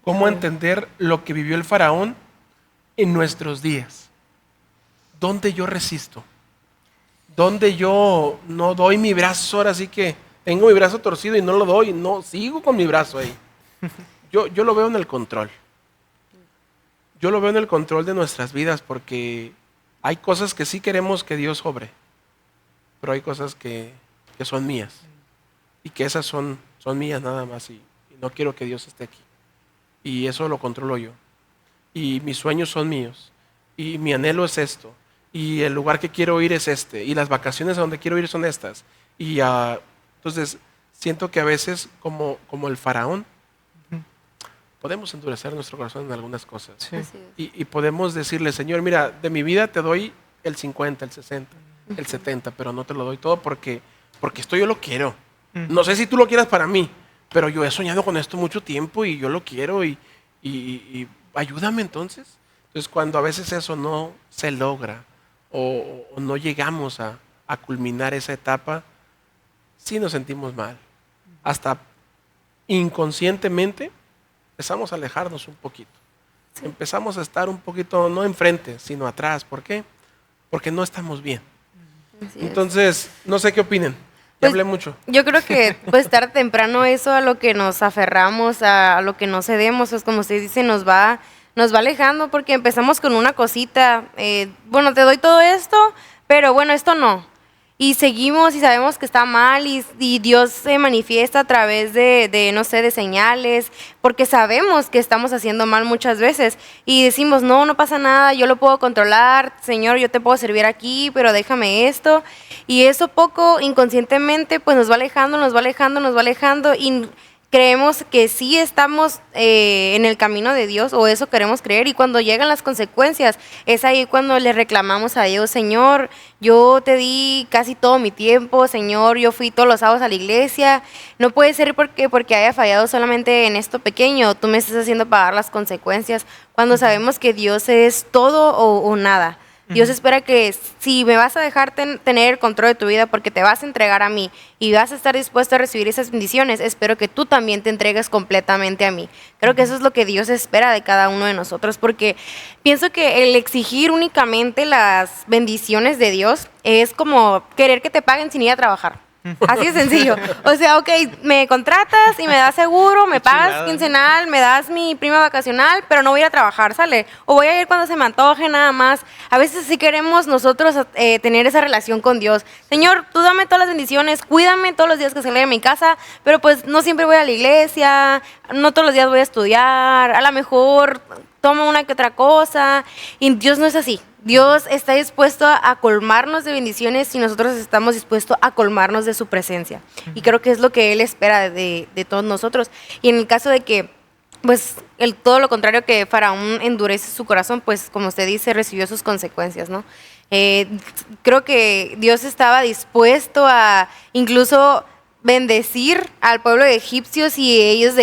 ¿Cómo entender lo que vivió el faraón en nuestros días? ¿Dónde yo resisto? ¿Dónde yo no doy mi brazo? Ahora sí que tengo mi brazo torcido y no lo doy, no, sigo con mi brazo ahí. Yo lo veo en el control. Yo lo veo en el control de nuestras vidas porque hay cosas que sí queremos que Dios obre, pero hay cosas que son mías y que esas son mías nada más y no quiero que Dios esté aquí. Y eso lo controlo yo. Y mis sueños son míos y mi anhelo es esto y el lugar que quiero ir es este y las vacaciones a donde quiero ir son estas. Y entonces siento que a veces como el faraón podemos endurecer nuestro corazón en algunas cosas. Sí. Así es. Y podemos decirle, Señor, mira, de mi vida te doy el 50, el 60, el 70, pero no te lo doy todo porque esto yo lo quiero. Ujú. No sé si tú lo quieras para mí, pero yo he soñado con esto mucho tiempo y yo lo quiero y ayúdame entonces. Entonces, cuando a veces eso no se logra o no llegamos a culminar esa etapa, sí nos sentimos mal. Hasta inconscientemente empezamos a alejarnos un poquito. Empezamos a estar un poquito, no enfrente, sino atrás. ¿Por qué? Porque no estamos bien. Así es. Entonces, no sé qué opinen. Ya Pues, hablé mucho. Yo creo que pues tarde o temprano eso a lo que nos aferramos, a lo que no cedemos, pues como usted dice, nos va alejando porque empezamos con una cosita, bueno, te doy todo esto, pero bueno, esto no. Y seguimos y sabemos que está mal y Dios se manifiesta a través de, no sé, de señales, porque sabemos que estamos haciendo mal muchas veces y decimos, no pasa nada, yo lo puedo controlar, Señor, yo te puedo servir aquí, pero déjame esto. Y eso poco inconscientemente pues nos va alejando y creemos que sí estamos en el camino de Dios, o eso queremos creer, y cuando llegan las consecuencias, es ahí cuando le reclamamos a Dios: Señor, yo te di casi todo mi tiempo, Señor, yo fui todos los sábados a la iglesia, no puede ser porque haya fallado solamente en esto pequeño, tú me estás haciendo pagar las consecuencias, cuando sabemos que Dios es todo o nada. Dios espera que si me vas a dejar tener el control de tu vida porque te vas a entregar a mí y vas a estar dispuesto a recibir esas bendiciones, espero que tú también te entregues completamente a mí. Creo que eso es lo que Dios espera de cada uno de nosotros, porque pienso que el exigir únicamente las bendiciones de Dios es como querer que te paguen sin ir a trabajar. Así de sencillo. O sea, ok, me contratas y me das seguro, me pagas quincenal, me das mi prima vacacional, pero no voy a ir a trabajar, ¿sale? O voy a ir cuando se me antoje nada más. A veces sí queremos nosotros tener esa relación con Dios. Señor, tú dame todas las bendiciones, cuídame todos los días que salga de mi casa, pero pues no siempre voy a la iglesia, no todos los días voy a estudiar, a lo mejor tomo una que otra cosa. Y Dios no es así. Dios está dispuesto a colmarnos de bendiciones si nosotros estamos dispuestos a colmarnos de su presencia. Y creo que es lo que Él espera de todos nosotros. Y en el caso de que, pues, todo lo contrario, que Faraón endurece su corazón, pues, como usted dice, recibió sus consecuencias, ¿no? Creo que Dios estaba dispuesto a incluso bendecir al pueblo de egipcios si ellos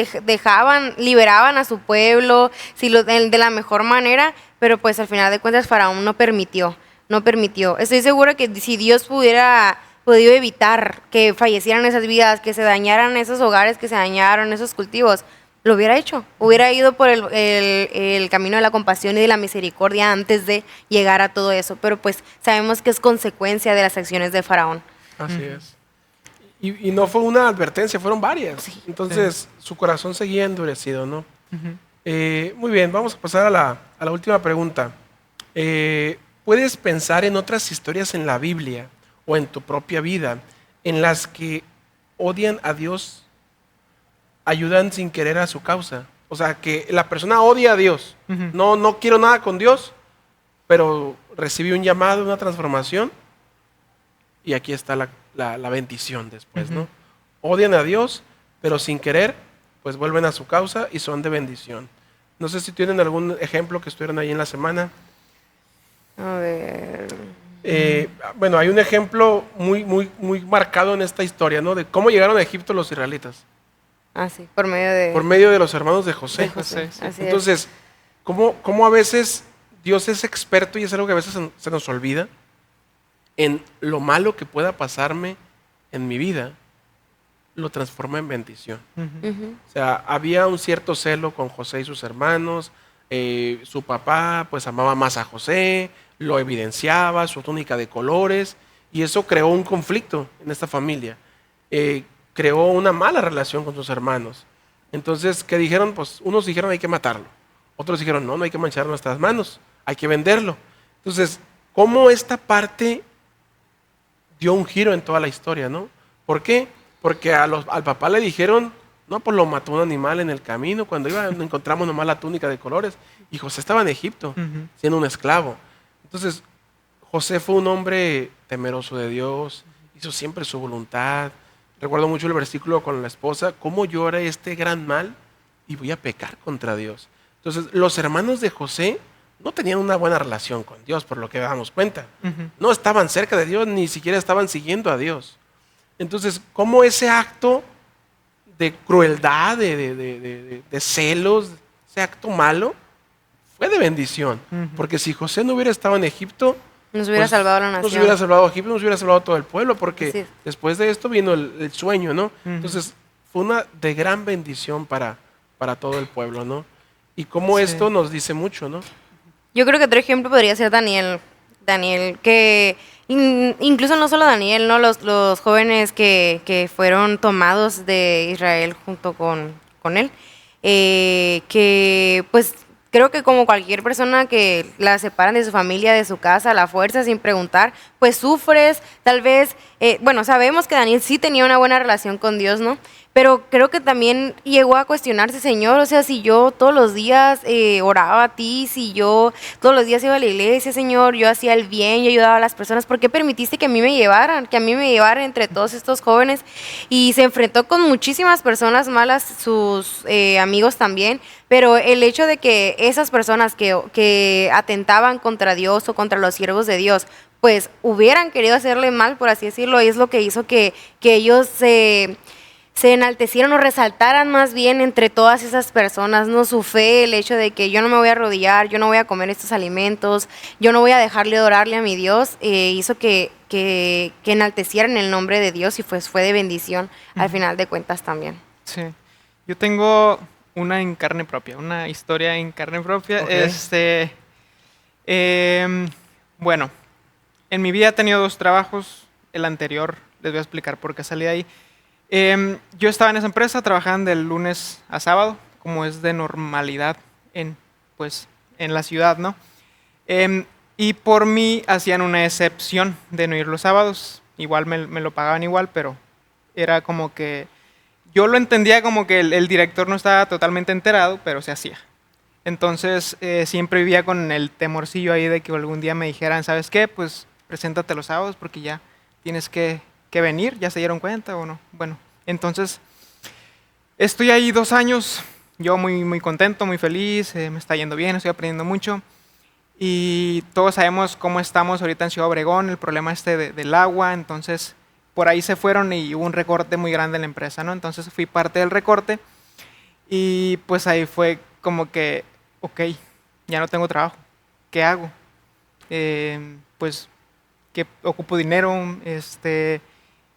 liberaban a su pueblo, de la mejor manera, pero pues al final de cuentas Faraón no permitió. Estoy segura que si Dios hubiera podido evitar que fallecieran esas vidas, que se dañaran esos hogares, que se dañaran esos cultivos, lo hubiera hecho. Hubiera ido por el camino de la compasión y de la misericordia antes de llegar a todo eso, pero pues sabemos que es consecuencia de las acciones de Faraón. Así es. Y no fue una advertencia, fueron varias. Sí. Entonces, su corazón seguía endurecido, ¿no? Muy bien, vamos a pasar a la última pregunta. ¿Puedes pensar en otras historias en la Biblia o en tu propia vida en las que odian a Dios, ayudan sin querer a su causa? O sea, que la persona odia a Dios. No quiero nada con Dios, pero recibí un llamado, una transformación, y aquí está la bendición después, ¿no? Odian a Dios, pero sin querer, pues vuelven a su causa y son de bendición. No sé si tienen algún ejemplo que estuvieron ahí en la semana. A ver. Bueno, hay un ejemplo muy marcado en esta historia, ¿no? De cómo llegaron a Egipto los israelitas. Ah, sí, por medio de los hermanos de José. De José, sí. Entonces, ¿cómo a veces Dios es experto, y es algo que a veces se nos olvida, en lo malo que pueda pasarme en mi vida, lo transforma en bendición? O sea, había un cierto celo con José y sus hermanos. Su papá pues amaba más a José, lo evidenciaba, su túnica de colores, y eso creó un conflicto en esta familia. Creó una mala relación con sus hermanos. Entonces, ¿qué dijeron? Pues unos dijeron hay que matarlo, otros dijeron no hay que manchar nuestras manos, hay que venderlo. Entonces, ¿cómo esta parte dio un giro en toda la historia, ¿no? ¿Por qué? Porque al papá le dijeron, no, pues lo mató un animal en el camino, cuando encontramos nomás la túnica de colores, y José estaba en Egipto, siendo un esclavo. Entonces, José fue un hombre temeroso de Dios, hizo siempre su voluntad. Recuerdo mucho el versículo con la esposa: ¿cómo yo haré este gran mal y voy a pecar contra Dios? Entonces, los hermanos de José no tenían una buena relación con Dios, por lo que damos cuenta. No estaban cerca de Dios, ni siquiera estaban siguiendo a Dios. Entonces, ¿cómo ese acto de crueldad, de celos, ese acto malo, fue de bendición? Porque si José no hubiera estado en Egipto, nos hubiera salvado la nación. Nos hubiera salvado Egipto, nos hubiera salvado todo el pueblo, porque después de esto vino el sueño, ¿no? Entonces, fue una de gran bendición para todo el pueblo, ¿no? Y cómo esto nos dice mucho, ¿no? Yo creo que otro ejemplo podría ser Daniel, que incluso no solo Daniel, ¿no? Los jóvenes que fueron tomados de Israel junto con él, que pues creo que como cualquier persona que la separan de su familia, de su casa, a la fuerza, sin preguntar, pues sufres, tal vez, bueno, sabemos que Daniel sí tenía una buena relación con Dios, ¿no? pero creo que también llegó a cuestionarse, Señor, o sea, si yo todos los días oraba a ti, si yo todos los días iba a la iglesia, Señor, yo hacía el bien, yo ayudaba a las personas, ¿por qué permitiste que a mí me llevaran, entre todos estos jóvenes? Y se enfrentó con muchísimas personas malas, sus amigos también, pero el hecho de que esas personas que atentaban contra Dios o contra los siervos de Dios, pues hubieran querido hacerle mal, por así decirlo, y es lo que hizo que ellos se enaltecieron o resaltaran más bien entre todas esas personas, ¿no? Su fe, el hecho de que yo no me voy a arrodillar, yo no voy a comer estos alimentos, yo no voy a dejarle de orarle a mi Dios, hizo que enaltecieran el nombre de Dios y pues fue de bendición al final de cuentas también. Sí. Yo tengo una en carne propia, una historia en carne propia. Ok. Bueno, en mi vida he tenido 2 trabajos. El anterior, les voy a explicar por qué salí de ahí. Yo estaba en esa empresa, trabajaban de lunes a sábado, como es de normalidad pues, en la ciudad, ¿no? Y por mí hacían una excepción de no ir los sábados. Igual me lo pagaban igual, pero era como que yo lo entendía como que el director no estaba totalmente enterado, pero se hacía. Entonces siempre vivía con el temorcillo ahí de que algún día me dijeran, ¿sabes qué? Pues preséntate los sábados porque ya tienes que venir, ¿ya se dieron cuenta o no? Bueno, entonces estoy ahí 2 años, yo muy, muy contento, muy feliz, me está yendo bien, estoy aprendiendo mucho. Y todos sabemos cómo estamos ahorita en Ciudad Obregón, el problema del agua, entonces por ahí se fueron y hubo un recorte muy grande en la empresa, ¿no? Entonces fui parte del recorte y pues ahí fue como que, ok, ya no tengo trabajo, ¿qué hago? Pues que ocupo dinero,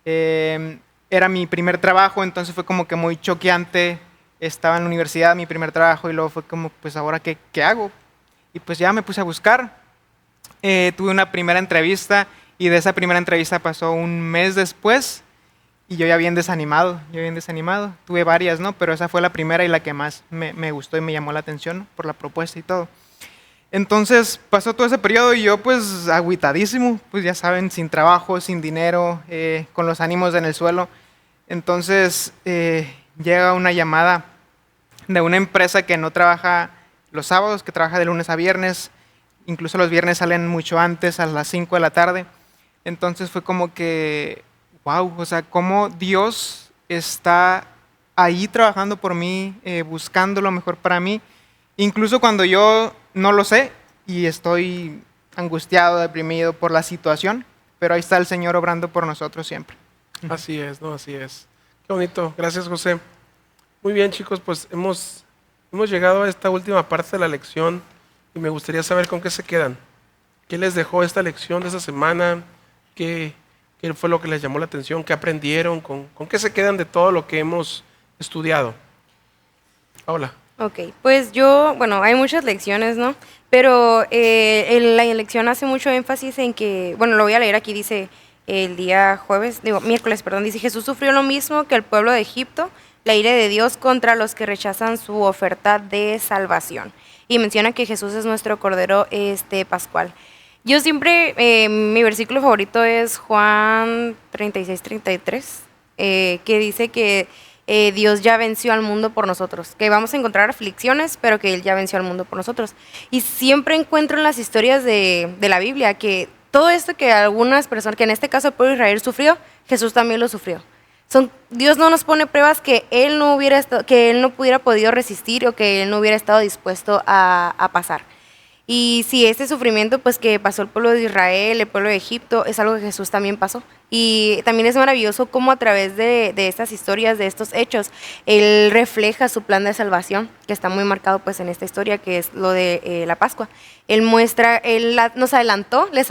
era mi primer trabajo, entonces fue como que muy choqueante. Estaba en la universidad, mi primer trabajo, y luego fue como, pues ahora, ¿qué hago? Y pues ya me puse a buscar. Tuve una primera entrevista y de esa primera entrevista pasó un mes después y yo ya bien desanimado, Tuve varias, ¿no? Pero esa fue la primera y la que más me gustó y me llamó la atención, ¿no? Por la propuesta y todo. Entonces pasó todo ese periodo y yo pues agüitadísimo, pues ya saben, sin trabajo, sin dinero, con los ánimos en el suelo. Entonces llega una llamada de una empresa que no trabaja los sábados, que trabaja de lunes a viernes, incluso los viernes salen mucho antes, a las 5 de la tarde. Entonces fue como que, wow, o sea, cómo Dios está ahí trabajando por mí, buscando lo mejor para mí, incluso cuando yo no lo sé y estoy angustiado, deprimido por la situación, pero ahí está el Señor obrando por nosotros siempre. Así es, ¿no? Así es. Qué bonito. Gracias, José. Muy bien, chicos, pues hemos llegado a esta última parte de la lección y me gustaría saber con qué se quedan. ¿Qué les dejó esta lección de esta semana? ¿Qué fue lo que les llamó la atención? ¿Qué aprendieron? ¿Con qué se quedan de todo lo que hemos estudiado? Hola. Ok, pues bueno, hay muchas lecciones, ¿no? Pero la lección hace mucho énfasis en que, bueno, lo voy a leer aquí, dice el día miércoles, perdón, dice, Jesús sufrió lo mismo que el pueblo de Egipto, la ira de Dios contra los que rechazan su oferta de salvación. Y menciona que Jesús es nuestro Cordero Pascual. Yo siempre, mi versículo favorito es Juan 36-33, que dice que Dios ya venció al mundo por nosotros, que vamos a encontrar aflicciones, pero que Él ya venció al mundo por nosotros. Y siempre encuentro en las historias de la Biblia que todo esto que algunas personas, que en este caso el pueblo de Israel sufrió, Jesús también lo sufrió. Dios no nos pone pruebas que Él no pudiera podido resistir o que Él no hubiera estado dispuesto a pasar. Y sí, este sufrimiento pues que pasó el pueblo de Israel, el pueblo de Egipto, es algo que Jesús también pasó. Y también es maravilloso cómo a través de estas historias, de estos hechos, Él refleja su plan de salvación, que está muy marcado pues en esta historia, que es lo de la Pascua. Él les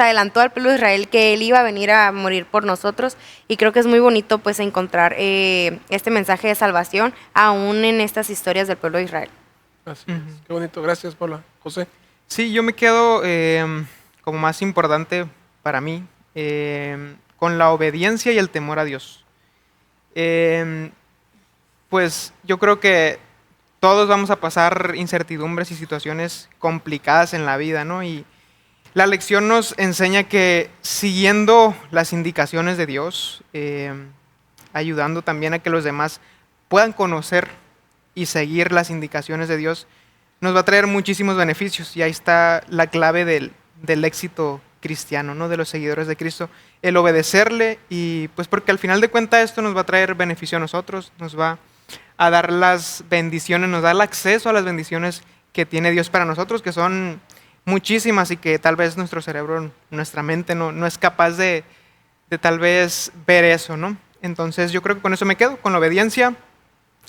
adelantó al pueblo de Israel que Él iba a venir a morir por nosotros, y creo que es muy bonito pues encontrar este mensaje de salvación aún en estas historias del pueblo de Israel. Así es. Qué bonito. Gracias, Paula. José. Sí, yo me quedo como más importante para mí con la obediencia y el temor a Dios. Pues yo creo que todos vamos a pasar incertidumbres y situaciones complicadas en la vida, ¿no? Y la lección nos enseña que siguiendo las indicaciones de Dios, ayudando también a que los demás puedan conocer y seguir las indicaciones de Dios, nos va a traer muchísimos beneficios. Y ahí está la clave del éxito cristiano, ¿no? De los seguidores de Cristo, el obedecerle, y pues porque al final de cuentas esto nos va a traer beneficio a nosotros, nos va a dar las bendiciones, nos da el acceso a las bendiciones que tiene Dios para nosotros, que son muchísimas y que tal vez nuestro cerebro, nuestra mente no es capaz de tal vez ver eso, ¿no? Entonces yo creo que con eso me quedo, con la obediencia,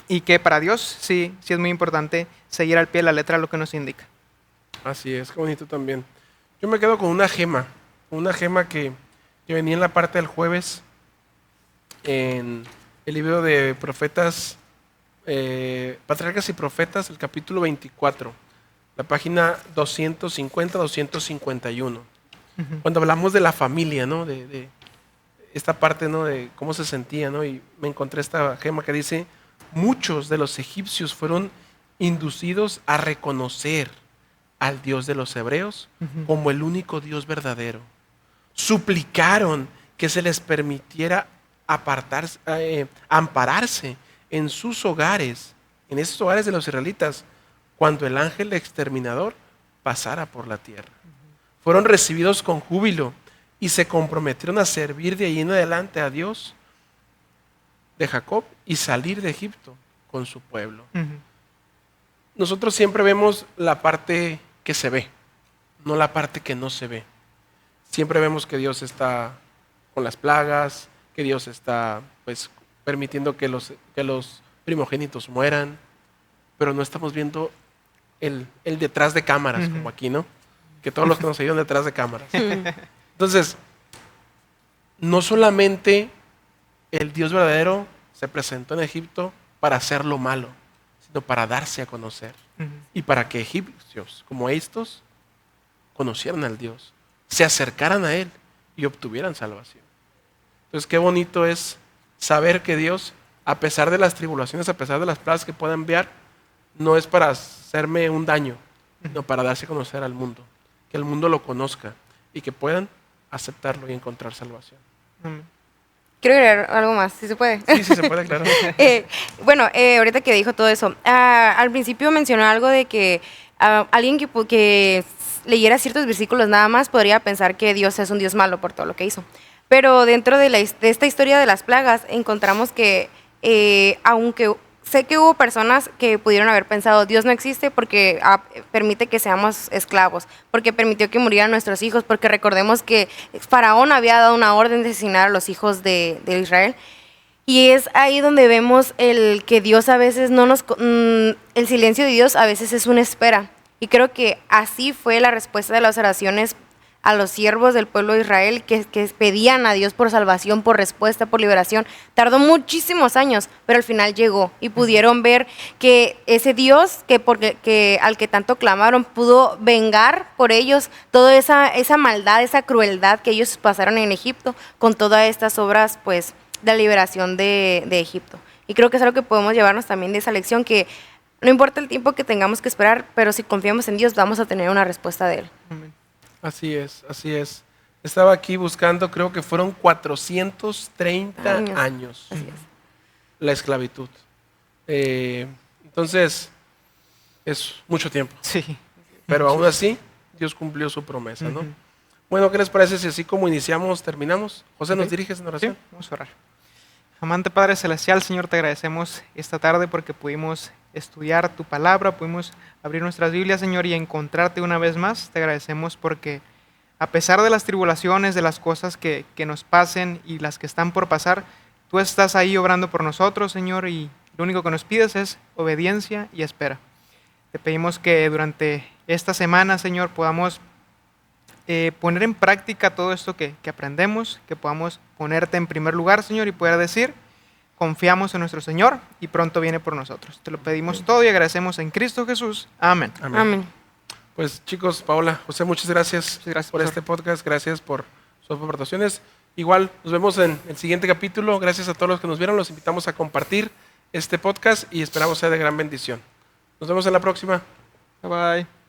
y que para Dios sí es muy importante seguir al pie de la letra lo que nos indica. Así es, qué bonito también. Yo me quedo con una gema que venía en la parte del jueves, en el libro de Profetas, Patriarcas y Profetas, el capítulo 24, la página 250-251. Cuando hablamos de la familia, ¿no? De esta parte, ¿no? De cómo se sentía, ¿no? Y me encontré esta gema que dice: muchos de los egipcios fueron inducidos a reconocer al Dios de los hebreos como el único Dios verdadero. Suplicaron que se les permitiera ampararse en sus hogares, en esos hogares de los israelitas, cuando el ángel exterminador pasara por la tierra. Fueron recibidos con júbilo y se comprometieron a servir de ahí en adelante a Dios de Jacob y salir de Egipto con su pueblo. Nosotros siempre vemos la parte que se ve, no la parte que no se ve. Siempre vemos que Dios está con las plagas, que Dios está pues permitiendo que los primogénitos mueran, pero no estamos viendo el detrás de cámaras, como aquí, ¿no? Que todos los que nos ayudan detrás de cámaras. Entonces, no solamente el Dios verdadero se presentó en Egipto para hacer lo malo, sino para darse a conocer. Y para que egipcios como estos conocieran al Dios, se acercaran a Él y obtuvieran salvación. Entonces, qué bonito es saber que Dios, a pesar de las tribulaciones, a pesar de las plagas que pueda enviar, no es para hacerme un daño, sino para darse a conocer al mundo. Que el mundo lo conozca y que puedan aceptarlo y encontrar salvación. Quiero agregar algo más, si se puede. Sí, se puede, claro. Ahorita que dijo todo eso, al principio mencionó algo de que alguien que leyera ciertos versículos nada más podría pensar que Dios es un Dios malo por todo lo que hizo. Pero dentro de esta historia de las plagas encontramos que aunque sé que hubo personas que pudieron haber pensado Dios no existe porque permite que seamos esclavos, porque permitió que murieran nuestros hijos, porque recordemos que Faraón había dado una orden de asesinar a los hijos de Israel. Y es ahí donde vemos el que Dios a veces el silencio de Dios a veces es una espera. Y creo que así fue la respuesta de las oraciones a los siervos del pueblo de Israel que pedían a Dios por salvación, por respuesta, por liberación. Tardó muchísimos años, pero al final llegó y pudieron ver que ese Dios al que tanto clamaron pudo vengar por ellos toda esa maldad, esa crueldad que ellos pasaron en Egipto con todas estas obras pues de la liberación de Egipto. Y creo que es algo que podemos llevarnos también de esa lección, que no importa el tiempo que tengamos que esperar, pero si confiamos en Dios vamos a tener una respuesta de Él. Amén. Así es, así es. Estaba aquí buscando, creo que fueron 430 años Así es. la esclavitud. Entonces, es mucho tiempo. Sí. Pero aún así, Dios cumplió su promesa, ¿no? Bueno, ¿qué les parece si así como iniciamos, terminamos? José, ¿nos diriges en oración? Sí, vamos a orar. Amante Padre Celestial, Señor, te agradecemos esta tarde porque pudimos estudiar tu palabra, pudimos abrir nuestras Biblias, Señor, y encontrarte una vez más. Te agradecemos porque a pesar de las tribulaciones, de las cosas que nos pasen y las que están por pasar, tú estás ahí obrando por nosotros, Señor, y lo único que nos pides es obediencia y espera. Te pedimos que durante esta semana, Señor, podamos poner en práctica todo esto que aprendemos, que podamos ponerte en primer lugar, Señor, y poder decir: confiamos en nuestro Señor y pronto viene por nosotros. Te lo pedimos todo y agradecemos en Cristo Jesús. Amén. Amén. Amén. Pues chicos, Paola, José, muchas gracias por pastor. este podcast, gracias por sus aportaciones. Igual nos vemos en el siguiente capítulo. Gracias a todos los que nos vieron. Los invitamos a compartir este podcast y esperamos sea de gran bendición. Nos vemos en la próxima. Bye bye.